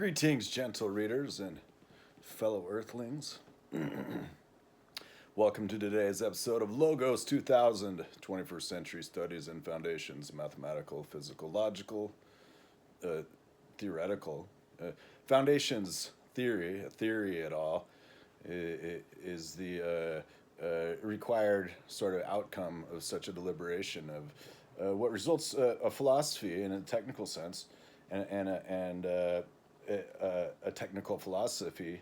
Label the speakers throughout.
Speaker 1: Greetings, gentle readers and fellow earthlings. Welcome to today's episode of Logos 2000, 21st Century Studies and Foundations, Mathematical, Physical, Logical, Theoretical. Foundations theory, a theory at all, is the required sort of outcome of such a deliberation of what results a philosophy in a technical sense and a technical philosophy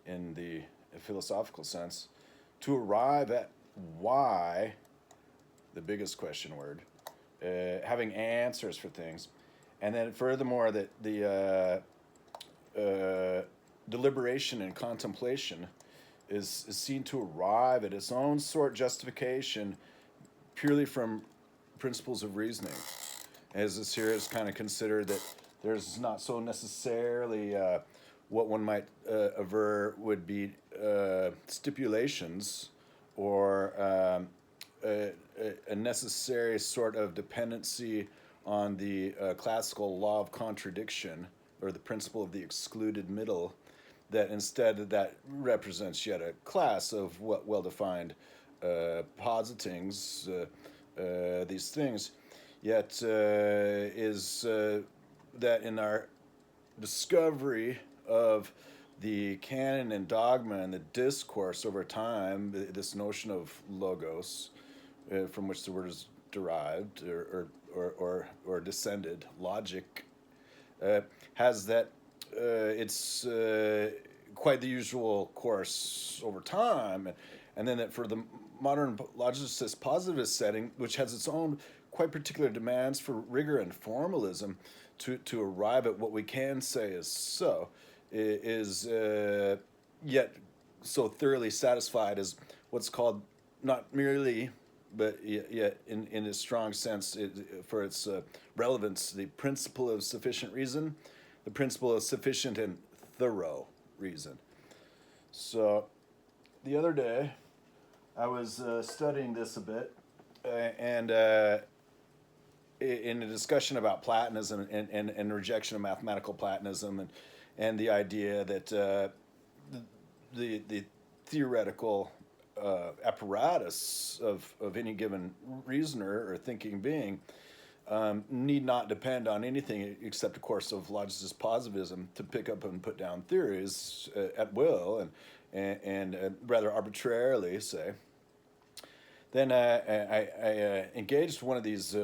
Speaker 1: in the philosophical sense to arrive at why, the biggest question word, having answers for things, and then furthermore that the deliberation and contemplation is seen to arrive at its own sort justification purely from principles of reasoning. As this here is kind of considered that there's not so necessarily what one might aver would be stipulations or a necessary sort of dependency on the classical law of contradiction or the principle of the excluded middle, that instead that represents yet a class of what well-defined positings, these things, yet is that in our discovery of the canon and dogma and the discourse over time, this notion of logos, from which the word is derived or descended, logic, has that it's quite the usual course over time, and then that for the modern logicist positivist setting, which has its own quite particular demands for rigor and formalism, to arrive at what we can say is so, is yet so thoroughly satisfied as what's called not merely, but yet in a strong sense for its relevance, the principle of sufficient reason, the principle of sufficient and thorough reason. So the other day I was studying this a bit and in a discussion about Platonism and rejection of mathematical Platonism and the idea that the theoretical apparatus of any given reasoner or thinking being need not depend on anything except a course of logicist positivism to pick up and put down theories at will and rather arbitrarily, say. Then I engaged one of these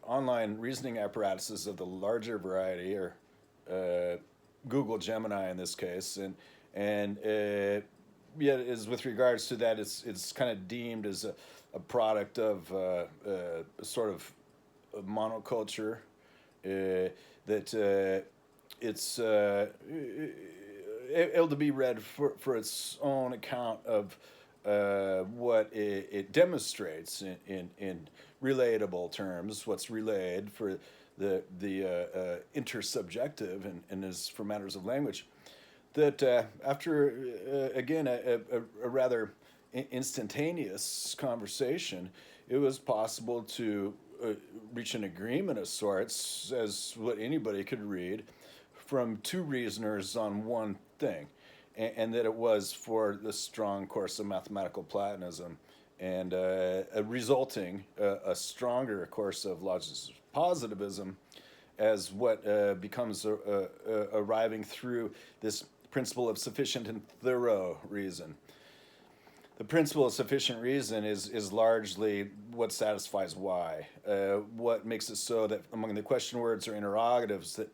Speaker 1: online reasoning apparatuses of the larger variety, or Google Gemini in this case, and yet is with regards to that, it's kind of deemed as a product of sort of a monoculture, that it's able to be read for its own account of what it demonstrates in relatable terms, what's relayed for the intersubjective and is for matters of language, that after again a rather instantaneous conversation, it was possible to reach an agreement of sorts, as what anybody could read, from two reasoners on one thing. And that it was for the strong course of mathematical Platonism and resulting a stronger course of logicist positivism as what becomes arriving through this principle of sufficient and thorough reason. The principle of sufficient reason is largely what satisfies why. What makes it so that among the question words or interrogatives that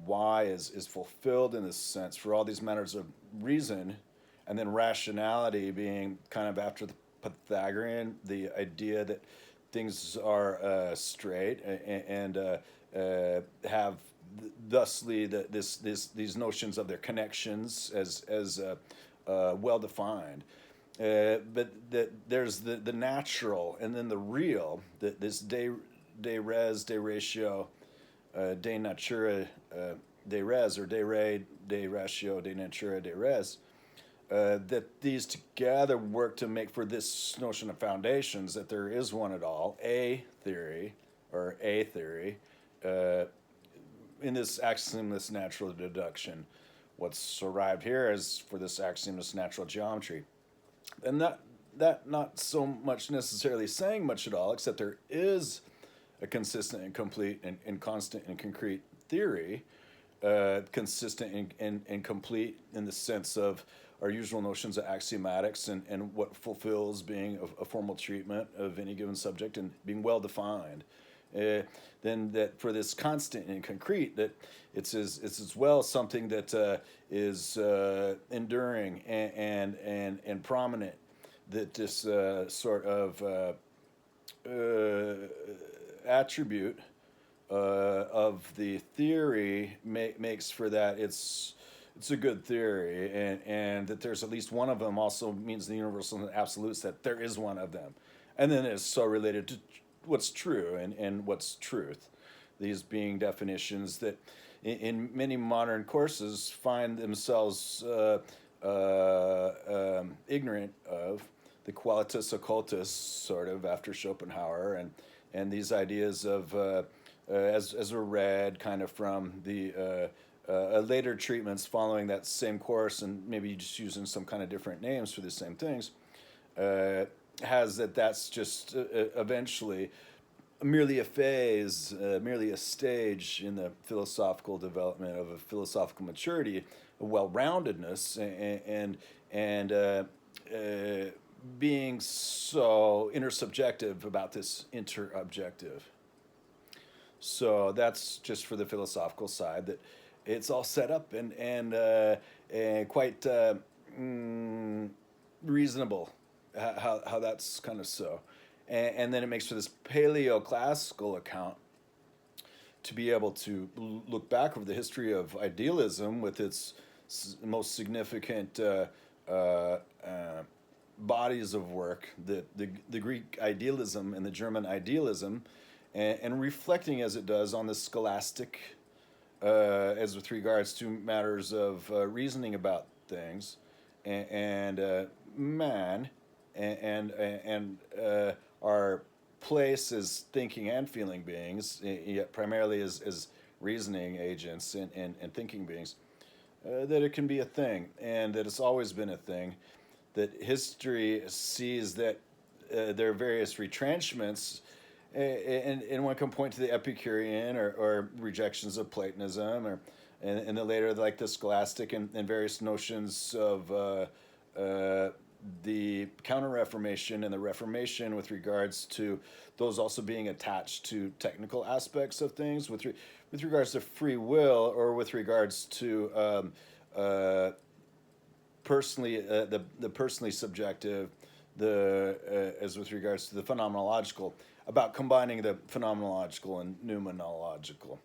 Speaker 1: why is fulfilled in this sense for all these matters of reason, and then rationality being kind of after the Pythagorean, the idea that things are straight and have thusly these notions of their connections as well defined. But that there's the natural and then the real, this de res, de ratio, de natura, de res, or de re, de ratio, de natura, de res, that these together work to make for this notion of foundations, that there is one at all, a theory, or a theory, in this axiomless natural deduction, what's arrived here is for this axiomless natural geometry. And that not so much necessarily saying much at all, except there is a consistent and complete and constant and concrete theory, consistent and complete in the sense of our usual notions of axiomatics and what fulfills being a formal treatment of any given subject and being well defined. Then that for this constant and concrete, that it's as well something that is enduring and prominent, that this sort of attribute of the theory makes for that it's a good theory, and that there's at least one of them also means the universal and absolutes, that there is one of them. And then it's so related to what's true and what's truth. These being definitions that in many modern courses find themselves ignorant of, the qualitas occultas, sort of after Schopenhauer, and these ideas of, as were read kind of from the later treatments following that same course, and maybe just using some kind of different names for the same things, has that's just eventually merely a phase, merely a stage in the philosophical development of a philosophical maturity, a well-roundedness, and being so intersubjective about this interobjective. So that's just for the philosophical side, that it's all set up and quite reasonable how that's kind of so. And then it makes for this paleoclassical account to be able to look back over the history of idealism with its most significant bodies of work, the Greek idealism and the German idealism, and reflecting as it does on the scholastic as with regards to matters of reasoning about things and man and our place as thinking and feeling beings, yet primarily as reasoning agents and thinking beings, that it can be a thing, and that it's always been a thing, that history sees that there are various retrenchments, and one can point to the Epicurean or rejections of Platonism, or and then later like the scholastic and various notions of the Counter-Reformation and the Reformation with regards to those also being attached to technical aspects of things with regards to free will, or with regards to personally the personally subjective, as with regards to the phenomenological, about combining the phenomenological and noumenological.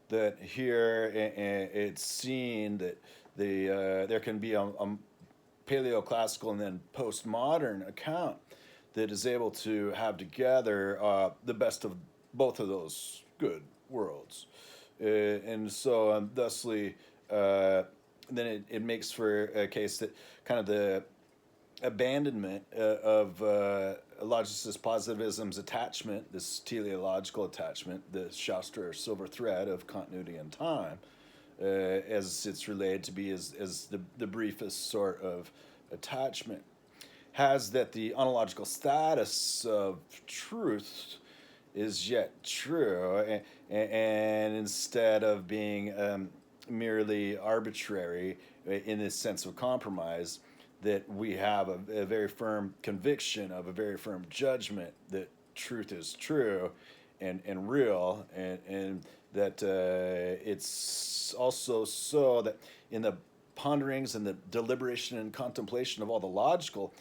Speaker 1: That here it's seen that there can be a paleoclassical and then postmodern account that is able to have together the best of both of those good worlds. And so thusly, then it makes for a case that kind of the abandonment of logicist positivism's attachment, this teleological attachment, the Shastra or silver thread of continuity and time, as it's related to be as the briefest sort of attachment, has that the ontological status of truth is yet true, and instead of being merely arbitrary in this sense of compromise, that we have a very firm conviction of a very firm judgment that truth is true and real, and that it's also so that in the ponderings and the deliberation and contemplation of all the logical,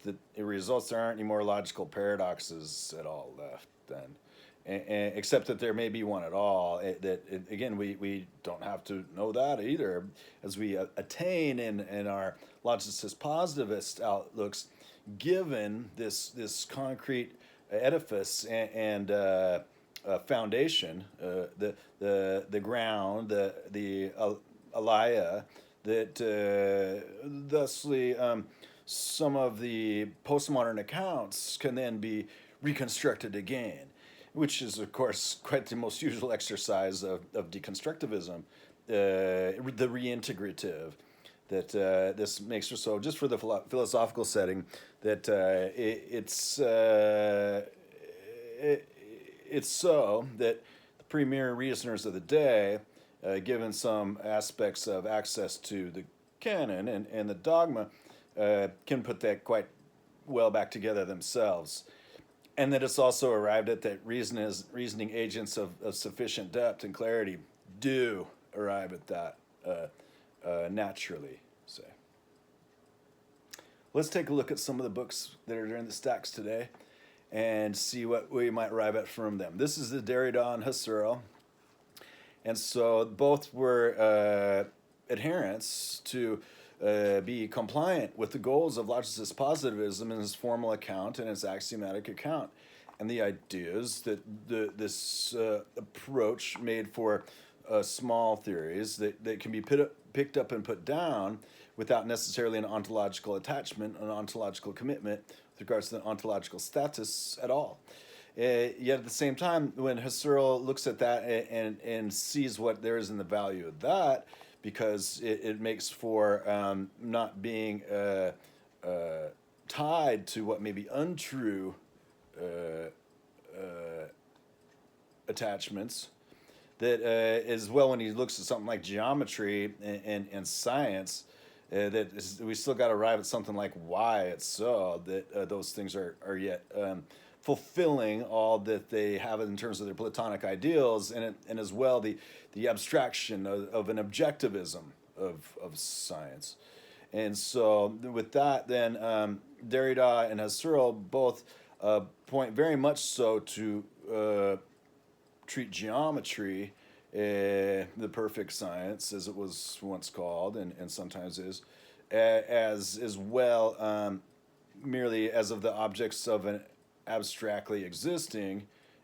Speaker 1: that it results there aren't any more logical paradoxes at all left then. And except that there may be one at all. Again, we don't have to know that either, as we attain in our logicist positivist outlooks, given this concrete edifice and foundation, the ground, the alaya, that thusly some of the postmodern accounts can then be reconstructed again. which is, of course, quite the most usual exercise of deconstructivism, the reintegrative. That this makes her so, just for the philosophical setting, that it's so that the premier reasoners of the day, given some aspects of access to the canon and the dogma, can put that quite well back together themselves. And that it's also arrived at that reasoning agents of sufficient depth and clarity do arrive at that naturally, say. Let's take a look at some of the books that are in the stacks today and see what we might arrive at from them. This is the Derrida and Husserl. And so both were adherents to be compliant with the goals of logicist positivism in his formal account and his axiomatic account. And the ideas that this approach made for small theories that can be picked up and put down without necessarily an ontological attachment, an ontological commitment with regards to the ontological status at all. Yet at the same time, when Husserl looks at that and sees what there is in the value of that, because it makes for not being tied to what may be untrue attachments, that as well when he looks at something like geometry and science, we still got to arrive at something like why it's so that those things are yet fulfilling all that they have in terms of their Platonic ideals, and as well the abstraction of an objectivism of science. And so with that, then Derrida and Husserl both point very much so to treat geometry, the perfect science, as it was once called, and sometimes is, as well merely as of the objects of an abstractly existing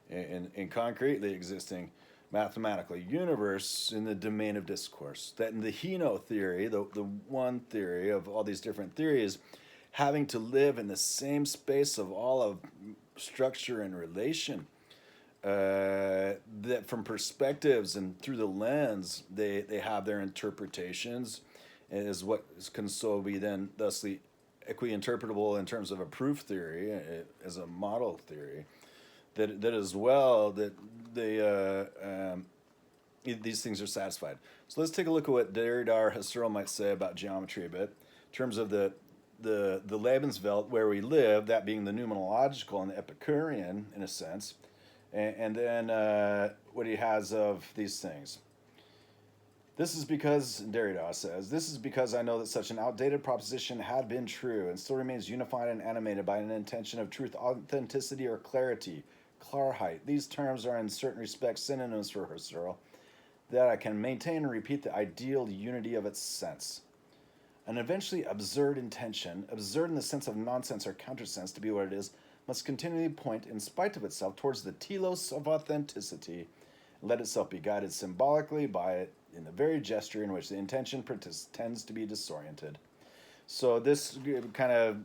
Speaker 1: and concretely existing mathematical universe in the domain of discourse. That in the heno-theory, the one theory of all these different theories, having to live in the same space of all of structure and relation, that from perspectives and through the lens, they have their interpretations, is what can so be then thusly equi-interpretable in terms of a proof theory, as a model theory, that as well that they these things are satisfied. So let's take a look at what Derrida or Husserl might say about geometry a bit, in terms of the Lebenswelt where we live, that being the noumenological and the Epicurean in a sense, and then what he has of these things. This is because, Derrida says, this is because I know that such an outdated proposition had been true and still remains unified and animated by an intention of truth, authenticity, or clarity, Klarheit. These terms are in certain respects synonyms for Husserl, that I can maintain and repeat the ideal unity of its sense. An eventually absurd intention, absurd in the sense of nonsense or countersense to be what it is, must continually point, in spite of itself, towards the telos of authenticity, and let itself be guided symbolically by it in the very gesture in which the intention tends to be disoriented. So this kind of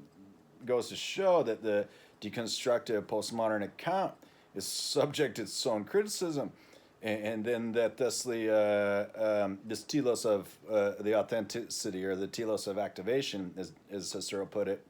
Speaker 1: goes to show that the deconstructive postmodern account is subject to its own criticism, and then that thusly this telos of the authenticity, or the telos of activation, as Husserl put it,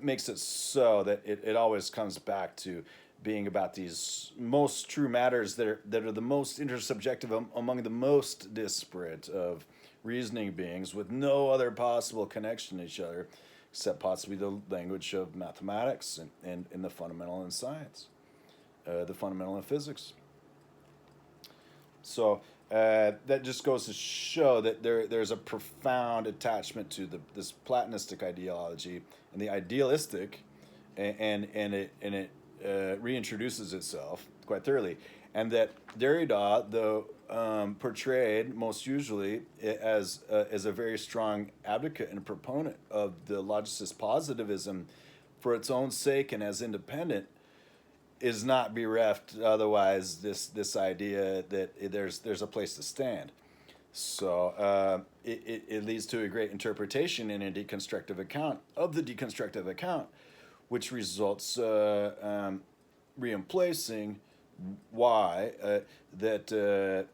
Speaker 1: makes it so that it always comes back to being about these most true matters that are the most intersubjective among the most disparate of reasoning beings, with no other possible connection to each other except possibly the language of mathematics and the fundamental in science, the fundamental in physics. So that just goes to show that there's a profound attachment to this platonistic ideology and the idealistic, and it reintroduces itself quite thoroughly, and that Derrida, though portrayed most usually as a very strong advocate and proponent of the logicist positivism for its own sake and as independent, is not bereft otherwise this idea that there's a place to stand. So it leads to a great interpretation in a deconstructive account of the deconstructive account, which results reemplacing why that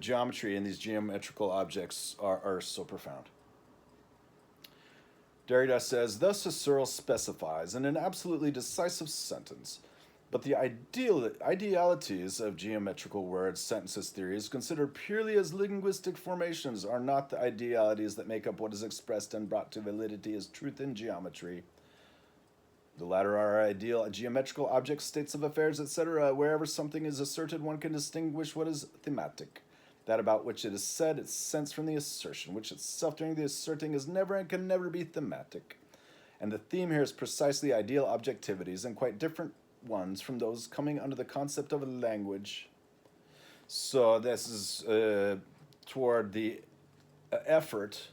Speaker 1: geometry and these geometrical objects are so profound. Derrida says, thus Husserl specifies in an absolutely decisive sentence, but the idealities of geometrical words, sentences, theories, considered purely as linguistic formations, are not the idealities that make up what is expressed and brought to validity as truth in geometry. The latter are ideal geometrical objects, states of affairs, etc. Wherever something is asserted, one can distinguish what is thematic, that about which it is said, its sense from the assertion, which itself during the asserting is never and can never be thematic. And the theme here is precisely ideal objectivities, and quite different ones from those coming under the concept of a language. So this is toward the effort,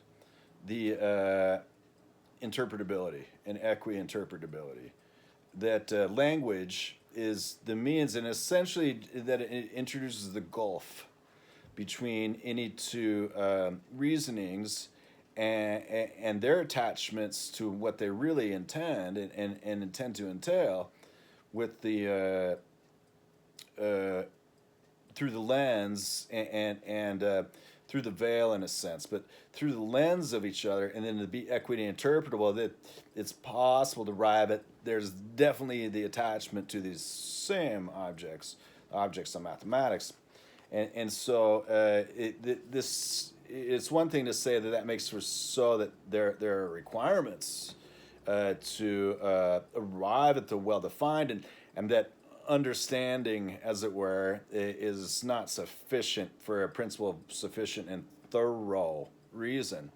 Speaker 1: the interpretability and equi-interpretability. That language is the means, and essentially that it introduces the gulf between any two reasonings and their attachments to what they really intend and intend to entail with the through the lens and through the veil in a sense, but through the lens of each other, and then to be equity interpretable, that it's possible to arrive at, there's definitely the attachment to these same objects of mathematics. And so it's one thing to say that makes for so that there are requirements to arrive at the well-defined, and that understanding, as it were, is not sufficient for a principle of sufficient and thorough reason.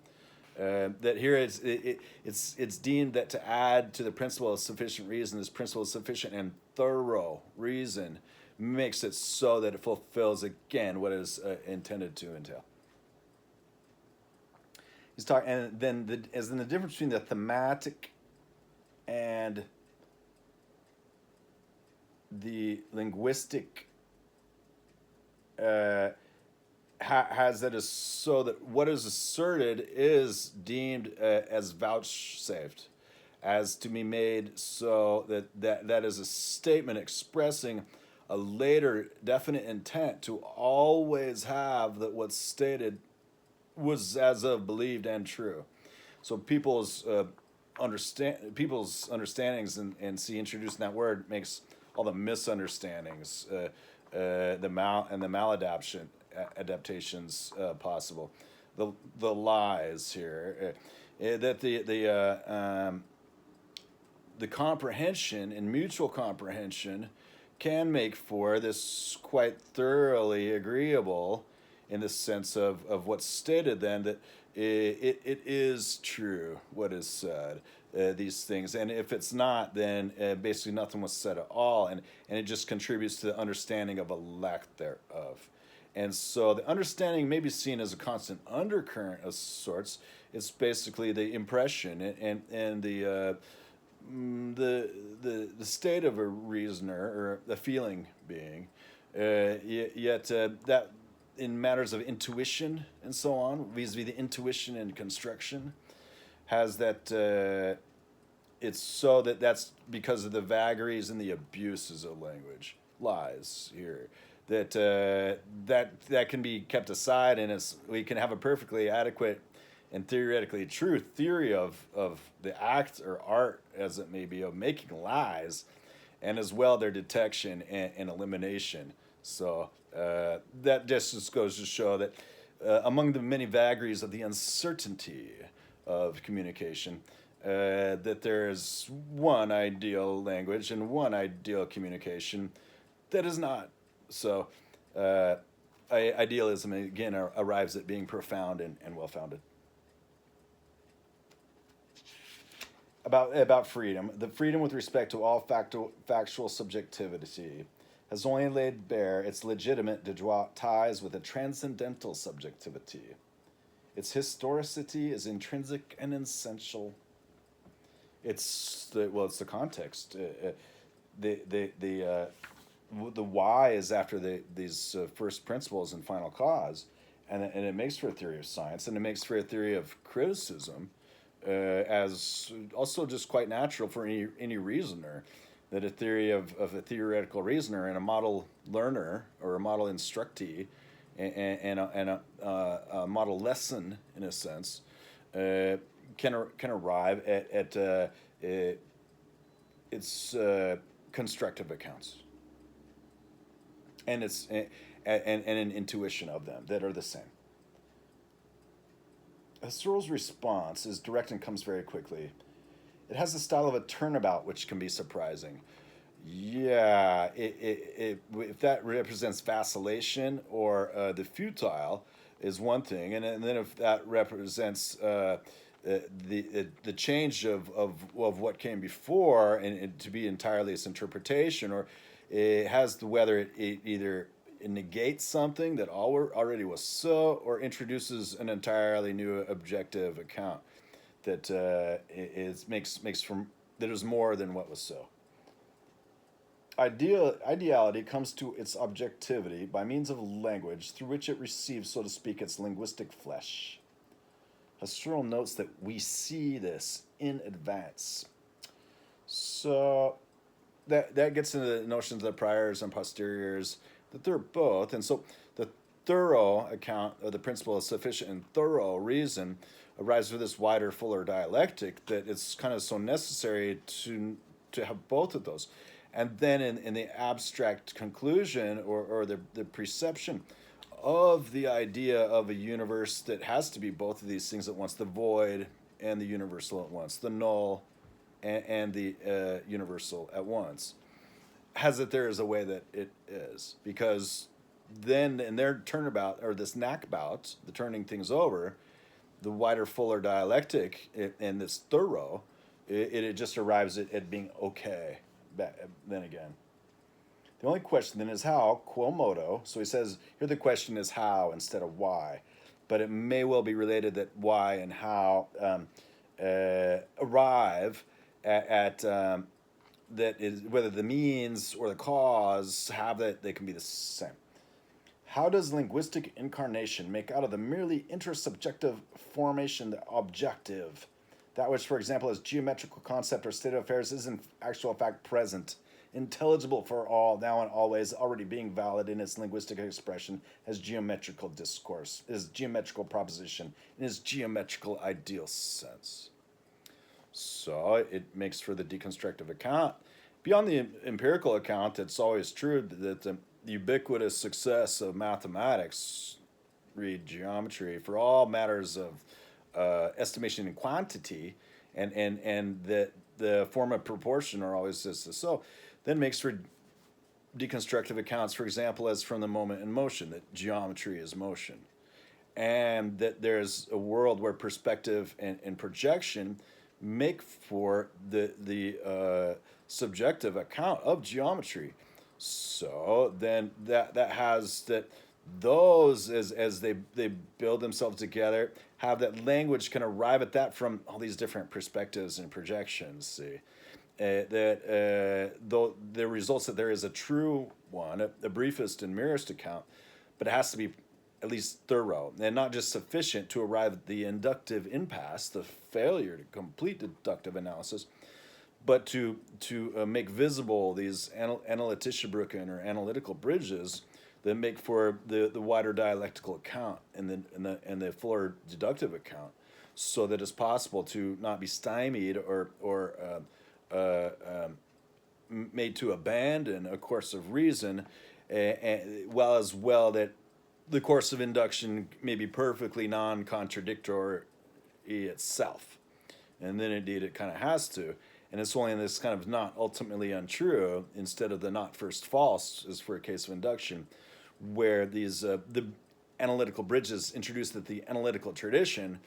Speaker 1: That here it's deemed that to add to the principle of sufficient reason, this principle of sufficient and thorough reason makes it so that it fulfills again what it is intended to entail. He's talking, and then as in the difference between the thematic and the linguistic has that as so that what is asserted is deemed as vouchsafed, as to be made so that is a statement expressing a later definite intent to always have that what's stated was as of believed and true. So people's understandings and see introduced in that word makes all the misunderstandings, the maladaptations possible, the lies here, that the comprehension and mutual comprehension can make for this quite thoroughly agreeable, in the sense of what's stated then, that it is true what is said, these things, and if it's not, then basically nothing was said at all, and it just contributes to the understanding of a lack thereof. And so the understanding may be seen as a constant undercurrent of sorts. It's basically the impression and the state of a reasoner or a feeling being, yet that in matters of intuition and so on, vis-a-vis the intuition and construction, has that it's so that's because of the vagaries and the abuses of language, lies here, that can be kept aside, and we can have a perfectly adequate and theoretically true theory of the act or art, as it may be, of making lies, and as well their detection and elimination. So that just goes to show that among the many vagaries of the uncertainty of communication, that there is one ideal language and one ideal communication that is not. So idealism, again, arrives at being profound and well-founded. About freedom, the freedom with respect to all factual subjectivity has only laid bare its legitimate de droit ties with a transcendental subjectivity. Its historicity is intrinsic and essential. It's the context. The why is after these first principles and final cause, and it makes for a theory of science, and it makes for a theory of criticism, as also just quite natural for any reasoner. that a theory of a theoretical reasoner and a model learner or a model instructee and a model lesson, in a sense, can arrive at its constructive accounts and its and an intuition of them that are the same. Husserl's response is direct and comes very quickly. It has the style of a turnabout, which can be surprising. Yeah, if that represents vacillation or the futile is one thing, and then if that represents the change of what came before and to be entirely its interpretation, or it has the whether it either negates something that already was so, or introduces an entirely new objective account that makes from that is more than what was so. Ideality comes to its objectivity by means of language through which it receives, so to speak, its linguistic flesh. Husserl notes that we see this in advance. So that gets into the notions of priors and posteriors, that they're both. And so the thorough account of the principle of sufficient and thorough reason arrives with this wider, fuller dialectic that it's kind of so necessary to have both of those. And then in the abstract conclusion or the perception of the idea of a universe that has to be both of these things at once, the void and the universal at once, the null and the universal at once, has it there is a way that it is. Because then in their turnabout, or this knackbaut, the turning things over, the wider, fuller dialectic and this thorough, it just arrives at being okay then again. The only question then is how, quo modo. So he says, here the question is how instead of why. But it may well be related that why and how arrive at that is whether the means or the cause have that they can be the same. How does linguistic incarnation make out of the merely intersubjective formation the objective? That which, for example, as geometrical concept or state of affairs is in actual fact present, intelligible for all, now and always, already being valid in its linguistic expression as geometrical discourse, is geometrical proposition, in its geometrical ideal sense. So it makes for the deconstructive account. Beyond the empirical account, it's always true that the ubiquitous success of mathematics, read geometry, for all matters of estimation and quantity, and that the form of proportion are always just so, then makes for deconstructive accounts, for example, as from the moment in motion, that geometry is motion, and that there's a world where perspective and projection make for the subjective account of geometry. So then that has that those as they build themselves together have that language can arrive at that from all these different perspectives and projections. See though the results that there is a true one, a briefest and merest account, but it has to be at least thorough and not just sufficient to arrive at the inductive impasse, the failure to complete deductive analysis, but to make visible these analytischbrücken or analytical bridges that make for the wider dialectical account and the fuller deductive account, so that it's possible to not be stymied or made to abandon a course of reason, well as well that the course of induction may be perfectly non-contradictory itself. And then indeed it kind of has to. And it's only in this kind of not ultimately untrue, instead of the not first false, as for a case of induction, where these the analytical bridges introduce that the analytical tradition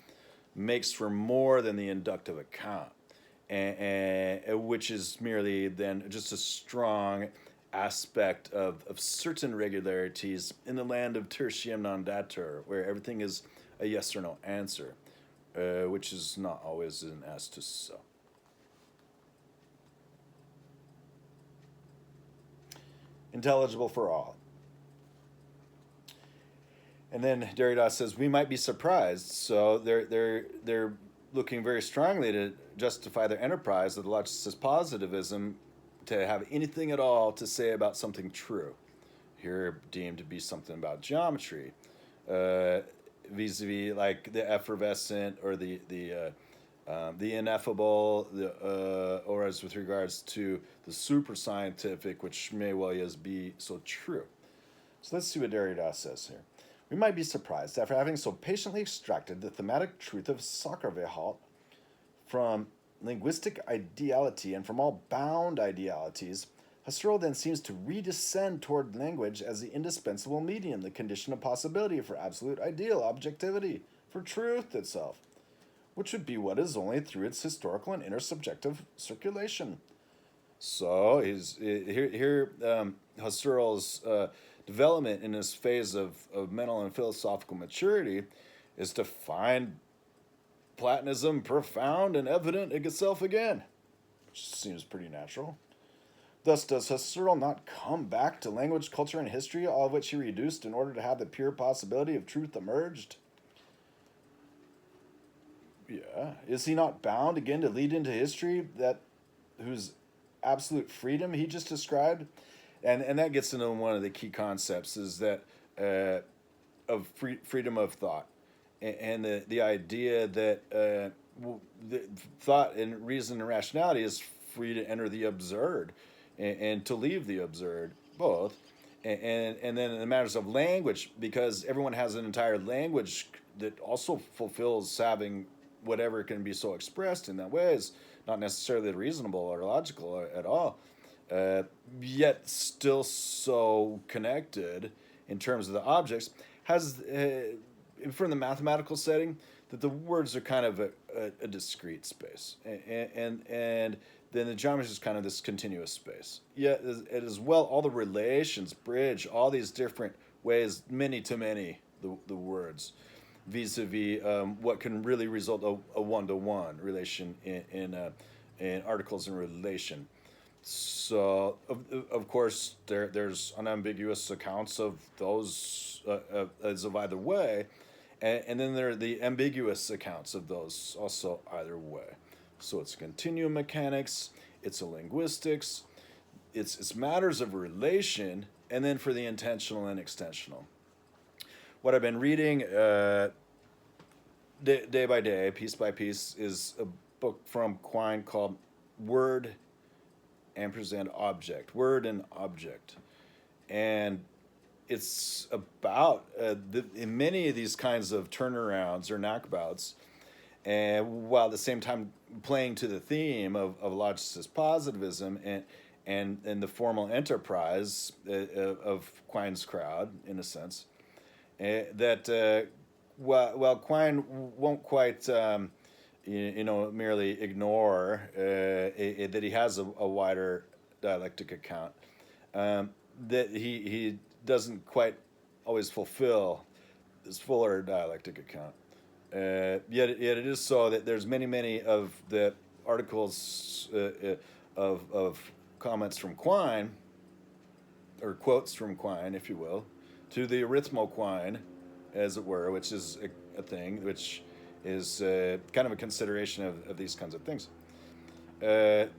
Speaker 1: makes for more than the inductive account, and which is merely then just a strong aspect of certain regularities in the land of tertium non datur, where everything is a yes or no answer, which is not always an as to so. Intelligible for all. And then Derrida says we might be surprised. So they're looking very strongly to justify their enterprise of the logicist positivism to have anything at all to say about something true, here deemed to be something about geometry, vis-a-vis like the effervescent or the ineffable, or as with regards to the super scientific, which may well as be so true. So let's see what Derrida says here. We might be surprised, after having so patiently extracted the thematic truth of Sacrarvehalt from linguistic ideality and from all bound idealities, Husserl then seems to redescend toward language as the indispensable medium, the condition of possibility for absolute ideal objectivity, for truth itself, which would be what is only through its historical and intersubjective circulation. So Husserl's development in this phase of mental and philosophical maturity is to find Platonism profound and evident in itself again, which seems pretty natural. Thus, does Husserl not come back to language, culture, and history, all of which he reduced in order to have the pure possibility of truth emerged? Yeah. Is he not bound again to lead into history whose absolute freedom he just described? And that gets into one of the key concepts is that of freedom of thought, and the idea that the thought and reason and rationality is free to enter the absurd and to leave the absurd, both. And then in the matters of language, because everyone has an entire language that also fulfills having whatever can be so expressed in that way is not necessarily reasonable or logical at all, yet still so connected in terms of the objects, has from the mathematical setting that the words are kind of a discrete space, and then the geometry is kind of this continuous space. Yet it as well, all the relations bridge all these different ways, many to many, the words, vis-a-vis what can really result a one-to-one relation in articles in relation. So, of course, there's unambiguous accounts of those as of either way, and then there are the ambiguous accounts of those also either way. So it's continuum mechanics, it's a linguistics, it's matters of relation, and then for the intentional and extensional. What I've been reading day by day, piece by piece, is a book from Quine called Word ampersand Object, Word and Object. And it's about in many of these kinds of turnarounds or knackbouts, and while at the same time playing to the theme of logicist positivism and the formal enterprise of Quine's crowd, in a sense, that while Quine won't quite merely ignore that he has a wider dialectic account, that he doesn't quite always fulfill this fuller dialectic account. Yet it is so that there's many of the articles of comments from Quine, or quotes from Quine, if you will, to the arithmo-Quine, as it were, which is a thing which is kind of a consideration of these kinds of things. It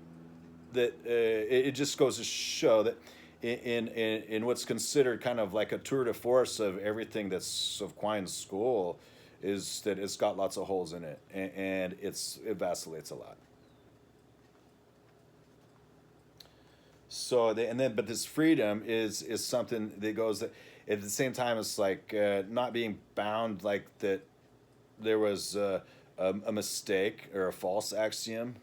Speaker 1: just goes to show that in what's considered kind of like a tour de force of everything that's of Quine's school, is that it's got lots of holes in it, and it vacillates a lot. So but this freedom is something that goes that at the same time it's like not being bound, like that there was a mistake or a false axiom.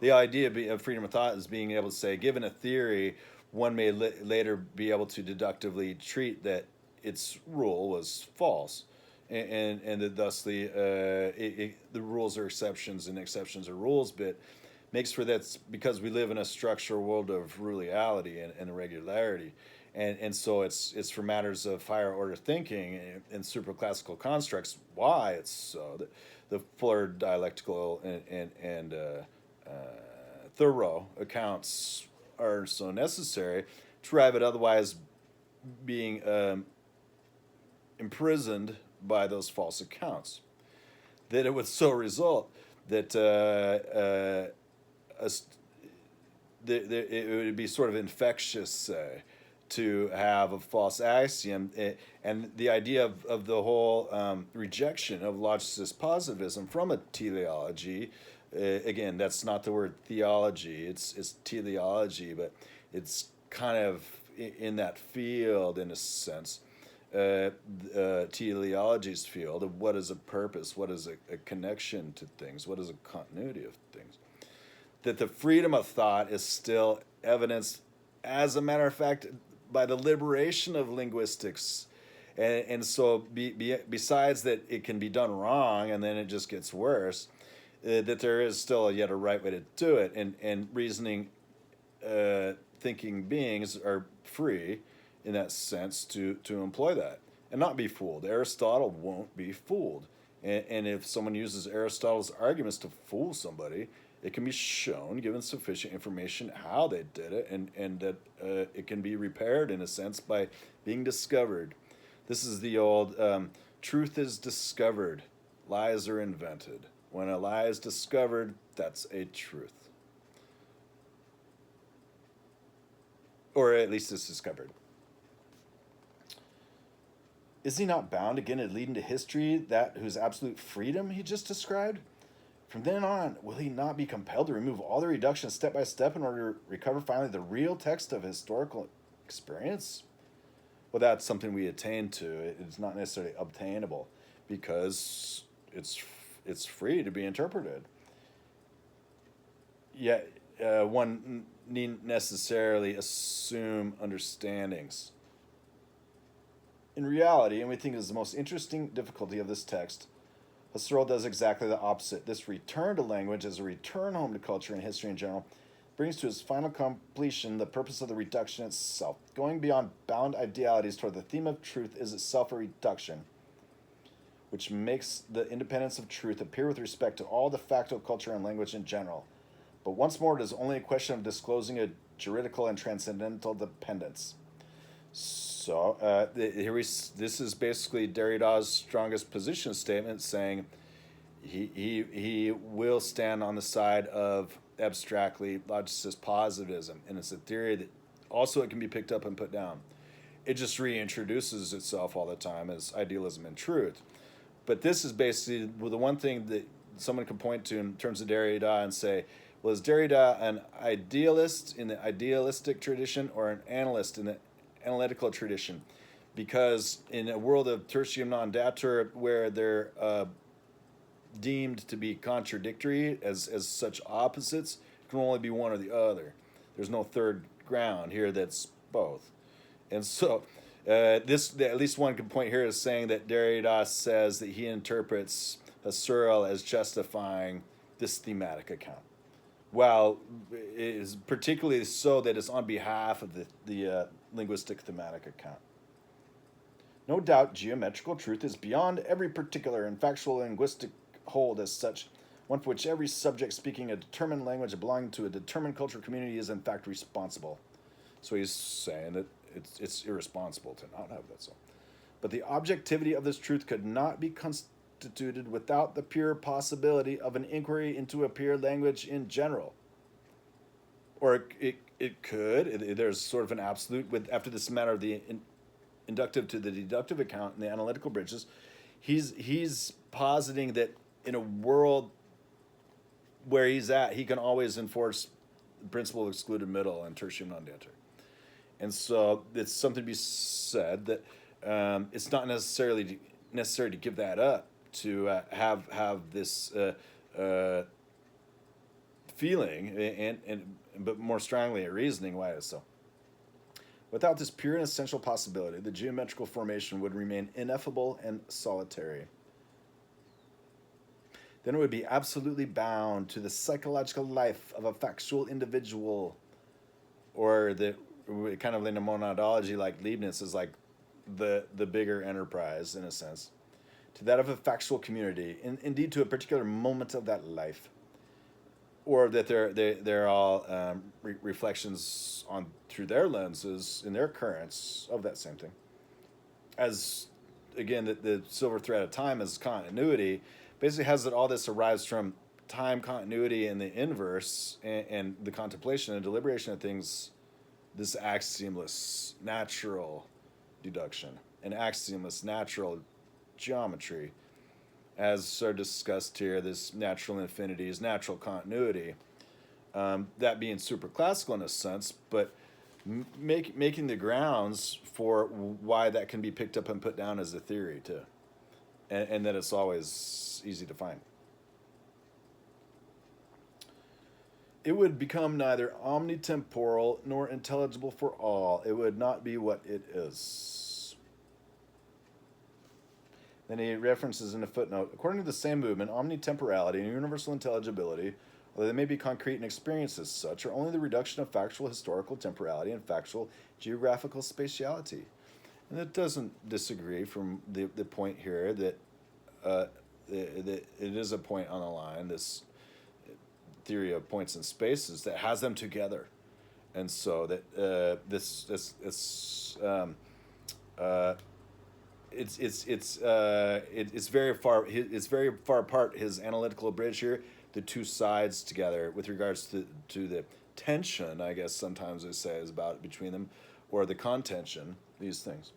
Speaker 1: The idea of freedom of thought is being able to say, given a theory, one may later be able to deductively treat that its rule was false, and that thusly the rules are exceptions and exceptions are rules, but makes for that because we live in a structural world of ruliality and regularity. And so it's for matters of higher order thinking and superclassical constructs why it's so that the fuller dialectical and thorough accounts are so necessary to arrive at otherwise being imprisoned by those false accounts. That it would so result that it would be sort of infectious, to have a false axiom, and the idea of the whole rejection of logicist positivism from a teleology. Again, that's not the word theology; it's teleology, but it's kind of in that field in a sense. Teleology's field of what is a purpose, what is a connection to things, what is a continuity of things. That the freedom of thought is still evidenced, as a matter of fact, by the liberation of linguistics. And so, besides that, it can be done wrong, and then it just gets worse. That there is still yet a right way to do it, and reasoning, thinking beings are free, in that sense, to employ that and not be fooled. Aristotle won't be fooled, and if someone uses Aristotle's arguments to fool somebody, it can be shown, given sufficient information, how they did it, and that it can be repaired, in a sense, by being discovered. This is the old truth is discovered, lies are invented. When a lie is discovered, that's a truth. Or at least it's discovered. Is he not bound again to lead into history that whose absolute freedom he just described? From then on, will he not be compelled to remove all the reductions step by step in order to recover finally the real text of historical experience? Well, that's something we attain to. It's not necessarily obtainable because it's free to be interpreted. Yet one needn't necessarily assume understandings. In reality, and we think is the most interesting difficulty of this text, Husserl does exactly the opposite. This return to language as a return home to culture and history in general brings to its final completion the purpose of the reduction itself. Going beyond bound idealities toward the theme of truth is itself a reduction, which makes the independence of truth appear with respect to all de facto culture and language in general. But once more, it is only a question of disclosing a juridical and transcendental dependence. So this is basically Derrida's strongest position statement, saying he will stand on the side of abstractly logicist positivism, and it's a theory that also it can be picked up and put down. It just reintroduces itself all the time as idealism and truth. But this is basically the one thing that someone can point to in terms of Derrida and say, well, is Derrida an idealist in the idealistic tradition or an analyst in the analytical tradition? Because in a world of tertium non datur, where they're deemed to be contradictory as such opposites, it can only be one or the other. There's no third ground here that's both. And so this, at least one can point here, is saying that Derrida says that he interprets Husserl as justifying this thematic account. Well, it is particularly so that it's on behalf of the linguistic thematic account. No doubt geometrical truth is beyond every particular and factual linguistic hold as such, one for which every subject speaking a determined language belonging to a determined cultural community is in fact responsible. So he's saying that it's irresponsible to not have that so. But the objectivity of this truth could not be constituted without the pure possibility of an inquiry into a pure language in general. Or it could. There's sort of an absolute with after this matter of the inductive to the deductive account in the analytical bridges. He's positing that in a world where he's at, he can always enforce the principle of excluded middle and tertium non datur. And so it's something to be said that it's not necessary to give that up to have this feeling and but more strongly a reasoning why it's so. Without this pure and essential possibility, the geometrical formation would remain ineffable and solitary. Then it would be absolutely bound to the psychological life of a factual individual, or the kind of in a monadology like Leibniz is like the bigger enterprise in a sense, to that of a factual community, indeed to a particular moment of that life, or that they're all reflections on through their lenses in their currents of that same thing. As again, the silver thread of time as continuity basically has that all this arrives from time continuity and the inverse, and the contemplation and deliberation of things, this axiomless natural deduction and axiomless natural geometry, as are discussed here, this natural infinities, natural continuity, that being super classical in a sense, but making the grounds for why that can be picked up and put down as a theory too, and that it's always easy to find. It would become neither omnitemporal nor intelligible for all. It would not be what it is. Then he references in a footnote, according to the same movement, omnitemporality and universal intelligibility, although they may be concrete and experienced as such, are only the reduction of factual historical temporality and factual geographical spatiality. And it doesn't disagree from the point here that it is a point on the line, this theory of points and spaces that has them together, and so that it's very far apart. His analytical bridge here, the two sides together with regards to the tension, I guess sometimes they say is about between them, or the contention. These things,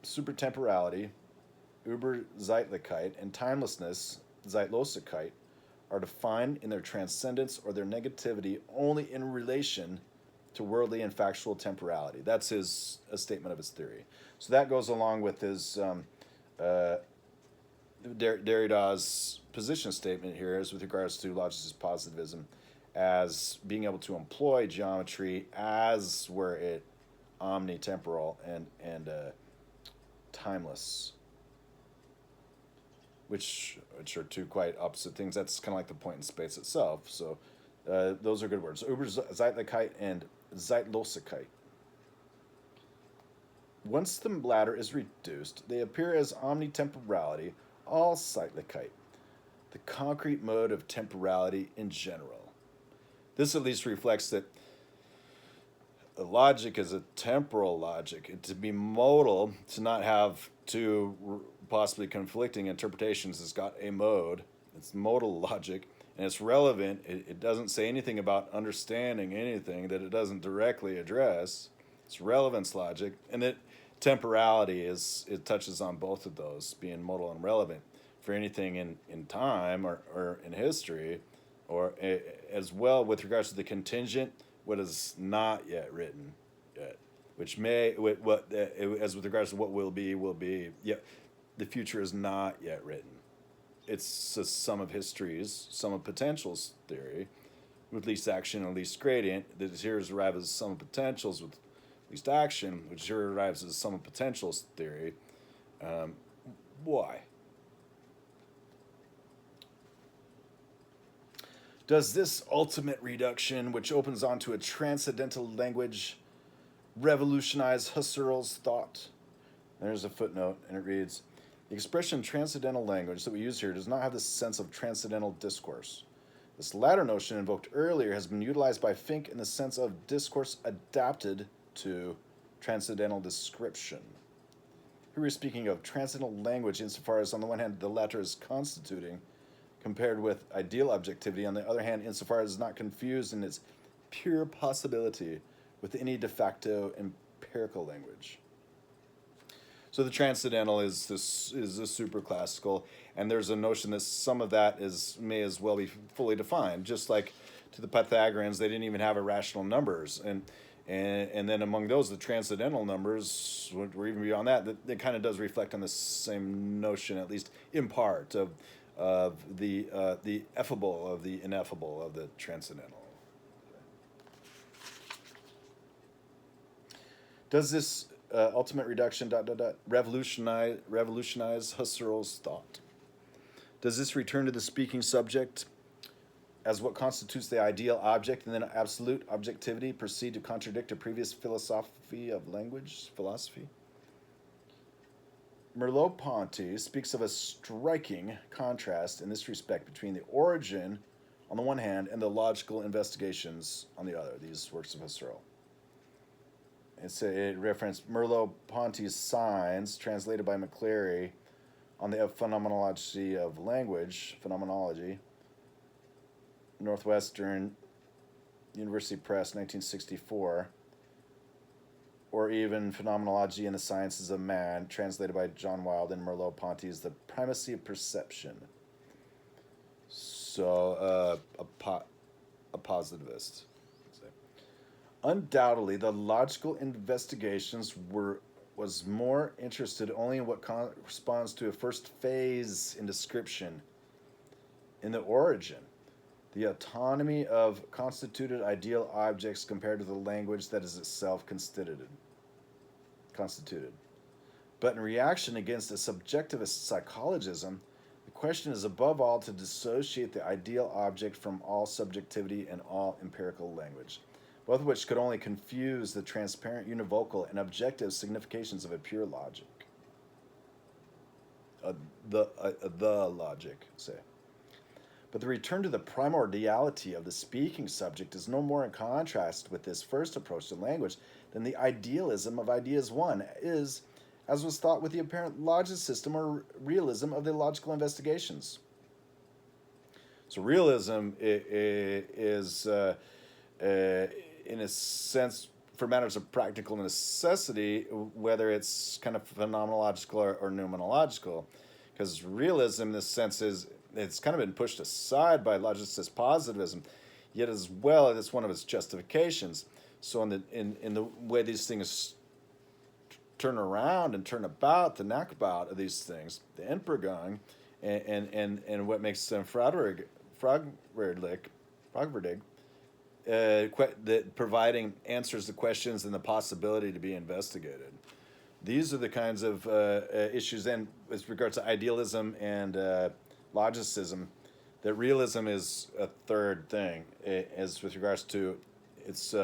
Speaker 1: supertemporality, Überzeitlichkeit, and timelessness, Zeitlosigkeit, are defined in their transcendence or their negativity only in relation to worldly and factual temporality. That's a statement of his theory. So that goes along with his Derrida's position statement here, is with regards to logicist positivism, as being able to employ geometry as were it omnitemporal and timeless, which are two quite opposite things. That's kind of like the point in space itself. So those are good words. Überzeitlichkeit and Zeitlosigkeit. Once the latter is reduced, they appear as omnitemporality, all Zeitlichkeit, the concrete mode of temporality in general. This at least reflects that logic is a temporal logic. To be modal, to not have two possibly conflicting interpretations, has got a mode. It's modal logic, and it's relevant. It doesn't say anything about understanding anything that it doesn't directly address. It's relevance logic, and that temporality it touches on both of those, being modal and relevant for anything in time or in history, or as well with regards to the contingent, what is not yet written yet, which may as with regards to what will be. Yeah, the future is not yet written. It's a sum of histories, sum of potentials theory, with least action and least gradient. That here is arrived as a sum of potentials with least action, which here arrives as a sum of potentials theory. Why? Does this ultimate reduction, which opens onto a transcendental language, revolutionize Husserl's thought? There's a footnote, and it reads, the expression transcendental language that we use here does not have the sense of transcendental discourse. This latter notion invoked earlier has been utilized by Fink in the sense of discourse adapted to transcendental description. Here we're speaking of transcendental language insofar as, on the one hand, the latter is constituting, compared with ideal objectivity, on the other hand, insofar as it's not confused in its pure possibility with any de facto empirical language. So the transcendental is a super classical, and there's a notion that some of that may as well be fully defined. Just like to the Pythagoreans, they didn't even have irrational numbers, and then among those, the transcendental numbers, or even beyond that, it kind of does reflect on the same notion, at least in part, of the effable, of the ineffable, of the transcendental. Does this ultimate reduction revolutionize Husserl's thought? Does this return to the speaking subject as what constitutes the ideal object, and then absolute objectivity proceed to contradict a previous philosophy of language philosophy? Merleau-Ponty speaks of a striking contrast in this respect between the origin on the one hand and the logical investigations on the other, these works of Husserl. It referenced Merleau-Ponty's Signs, translated by McCleary, on the phenomenology of language, phenomenology, Northwestern University Press, 1964, or even Phenomenology and the Sciences of Man, translated by John Wilde and Merleau-Ponty's The Primacy of Perception. So, a positivist. Undoubtedly, the logical investigations was more interested only in what corresponds to a first phase in description, in the origin, the autonomy of constituted ideal objects compared to the language that is itself constituted. But in reaction against a subjectivist psychologism, the question is above all to dissociate the ideal object from all subjectivity and all empirical language, both of which could only confuse the transparent univocal and objective significations of a pure logic. The logic, say. But the return to the primordiality of the speaking subject is no more in contrast with this first approach to language than the idealism of Ideas 1 is, as was thought with the apparent logicism or realism of the logical investigations. So realism is in a sense, for matters of practical necessity, whether it's kind of phenomenological or noumenological, because realism in this sense it's kind of been pushed aside by logicist positivism, yet as well it's one of its justifications. So in the way these things turn around and turn about, the knackbaut of these things, the Endpergang, and what makes them fragwürdig, providing answers to questions and the possibility to be investigated. These are the kinds of issues, and with regards to idealism and logicism, that realism is a third thing, as with regards to its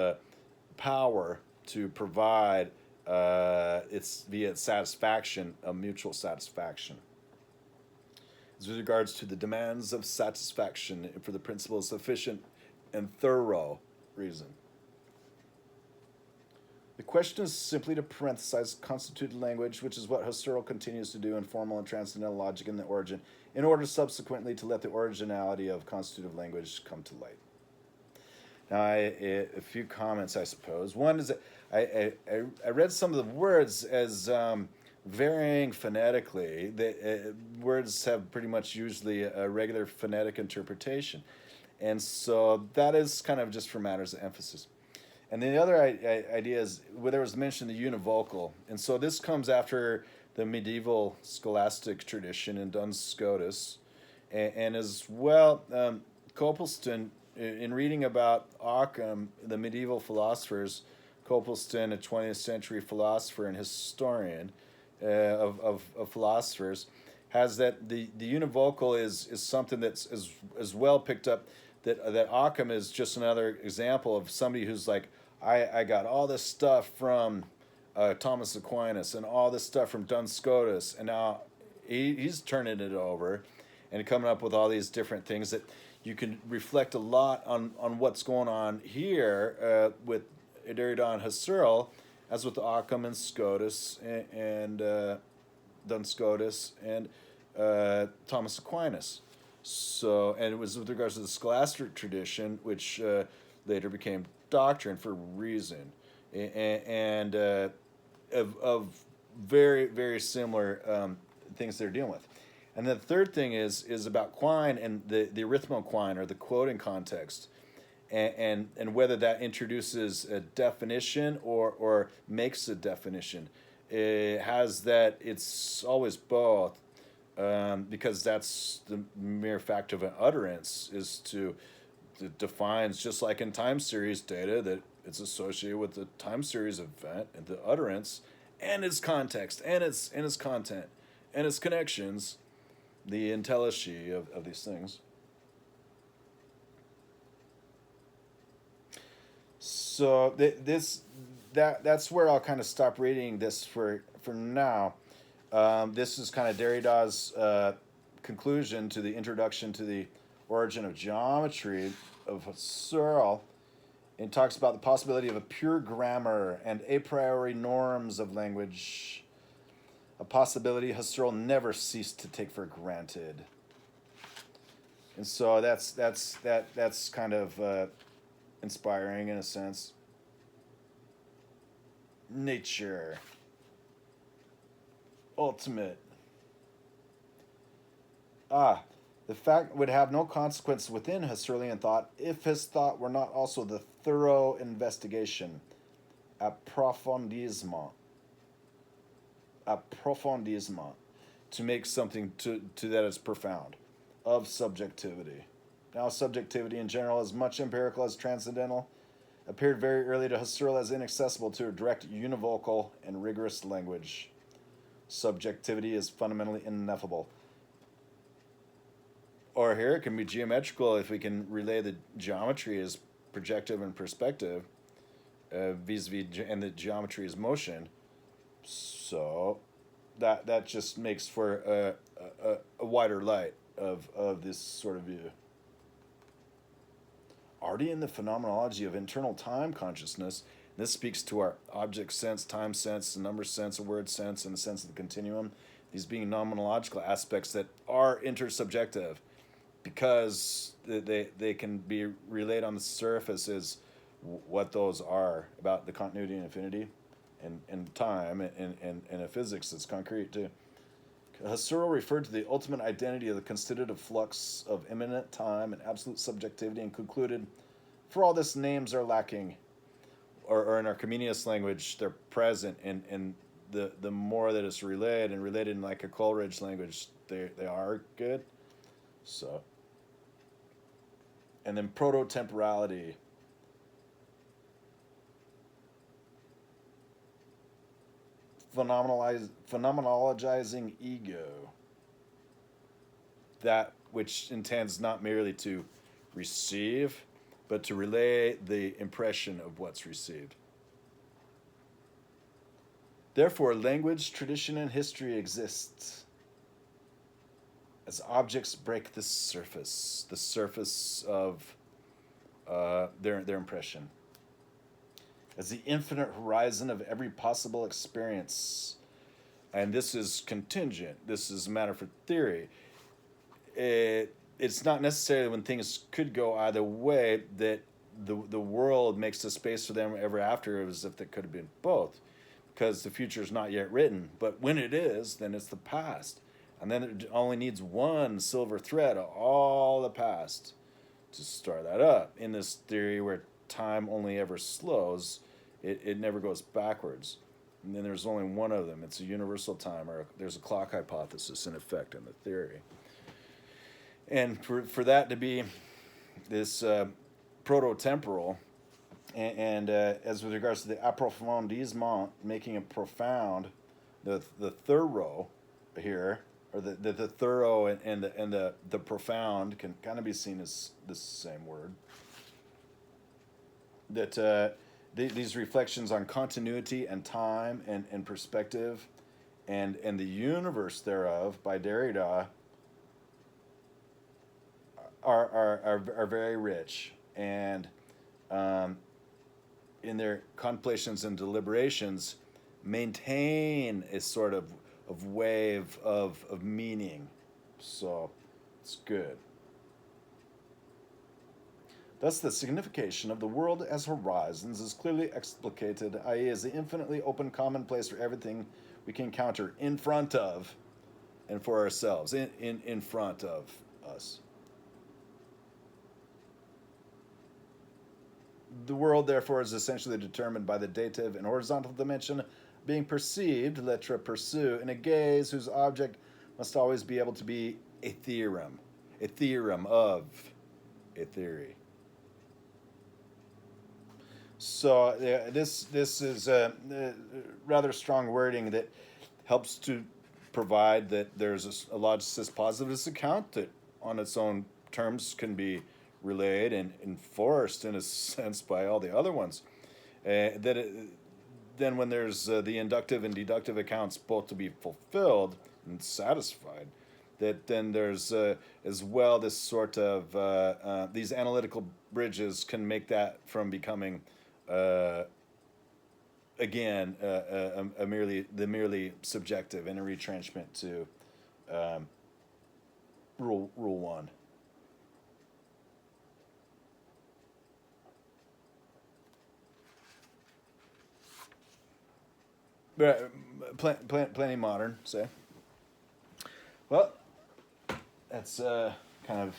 Speaker 1: power to provide its via its satisfaction, a mutual satisfaction. As with regards to the demands of satisfaction for the principle of sufficient and thorough reason. The question is simply to parenthesize constituted language, which is what Husserl continues to do in formal and transcendental logic in the origin, in order subsequently to let the originality of constitutive language come to light. Now, a few comments, I suppose. One is that I read some of the words as varying phonetically. Words have pretty much usually a regular phonetic interpretation. And so that is kind of just for matters of emphasis. And then the other idea is, where there was mentioned the univocal. And so this comes after the medieval scholastic tradition in Duns Scotus. And as well, Copleston, in reading about Occam, the medieval philosophers, Copleston, a 20th century philosopher and historian of philosophers, has that the univocal is something that's as well picked up, that Occam is just another example of somebody who's like, I got all this stuff from Thomas Aquinas and all this stuff from Duns Scotus, and now he's turning it over and coming up with all these different things that you can reflect a lot on what's going on here with Derrida and Husserl, as with Occam and Scotus and Duns Scotus and Thomas Aquinas. So, and it was with regards to the scholastic tradition, which later became doctrine for reason, and of very, very similar things they're dealing with. And the third thing is about Quine and the arithmo-Quine, or the quoting context, and whether that introduces a definition or makes a definition. It has that it's always both, because that's the mere fact of an utterance, is it defines, just like in time series data, that it's associated with the time series event and the utterance and its context and its content and its connections, the intelligibility of these things. So that's where I'll kind of stop reading this for now. This is kind of Derrida's conclusion to the introduction to the origin of geometry of Husserl, and talks about the possibility of a pure grammar and a priori norms of language, a possibility Husserl never ceased to take for granted. And so that's kind of inspiring in a sense. Nature, ultimate. Ah, the fact would have no consequence within Husserlian thought if his thought were not also the thorough investigation, approfondissement, approfondissement, to make something to that is profound, of subjectivity. Now, subjectivity in general, as much empirical as transcendental, appeared very early to Husserl as inaccessible to a direct univocal and rigorous language. Subjectivity is fundamentally ineffable. Or here it can be geometrical if we can relay the geometry as projective and perspective, vis-a-vis, and the geometry is motion. So that just makes for a wider light of this sort of view. Already in the phenomenology of internal time consciousness, this speaks to our object sense, time sense, number sense, word sense, and the sense of the continuum, these being nomenological aspects that are intersubjective because they can be relayed on the surface as what those are about the continuity and infinity and time and a physics that's concrete too. Husserl referred to the ultimate identity of the constitutive flux of immanent time and absolute subjectivity and concluded, for all this, names are lacking, or in our Comenius language, they're present, and the more that it's relayed and related in like a Coleridge language, they are good. So, and then proto-temporality. Phenomenologizing ego, that which intends not merely to receive, but to relay the impression of what's received. Therefore, language, tradition, and history exists as objects break the surface of their impression, as the infinite horizon of every possible experience. And this is contingent. This is a matter for theory. It's not necessarily when things could go either way that the world makes the space for them ever after as if it could have been both, because the future is not yet written. But when it is, then it's the past. And then it only needs one silver thread of all the past to start that up. In this theory where time only ever slows, it never goes backwards. And then there's only one of them. It's a universal time, or there's a clock hypothesis in effect in the theory. And for that to be this proto-temporal, and as with regards to the approfondissement, making it profound, the thorough here, or the thorough and the profound can kind of be seen as the same word. That these reflections on continuity and time and perspective and the universe thereof by Derrida are very rich, and in their contemplations and deliberations maintain a sort of wave of meaning. So it's good. Thus, the signification of the world as horizons is clearly explicated, i.e., as the infinitely open commonplace for everything we can encounter in front of and for ourselves, in front of us. The world, therefore, is essentially determined by the dative and horizontal dimension being perceived, lettre perçu, in a gaze whose object must always be able to be a theorem of a theory. So this is a rather strong wording that helps to provide that there's a logicist positivist account that on its own terms can be relayed and enforced in a sense by all the other ones. Then when there's the inductive and deductive accounts both to be fulfilled and satisfied, that then there's as well this sort of these analytical bridges can make that from becoming again a merely subjective and a retrenchment to rule one. Plenty modern, say. Well, that's kind of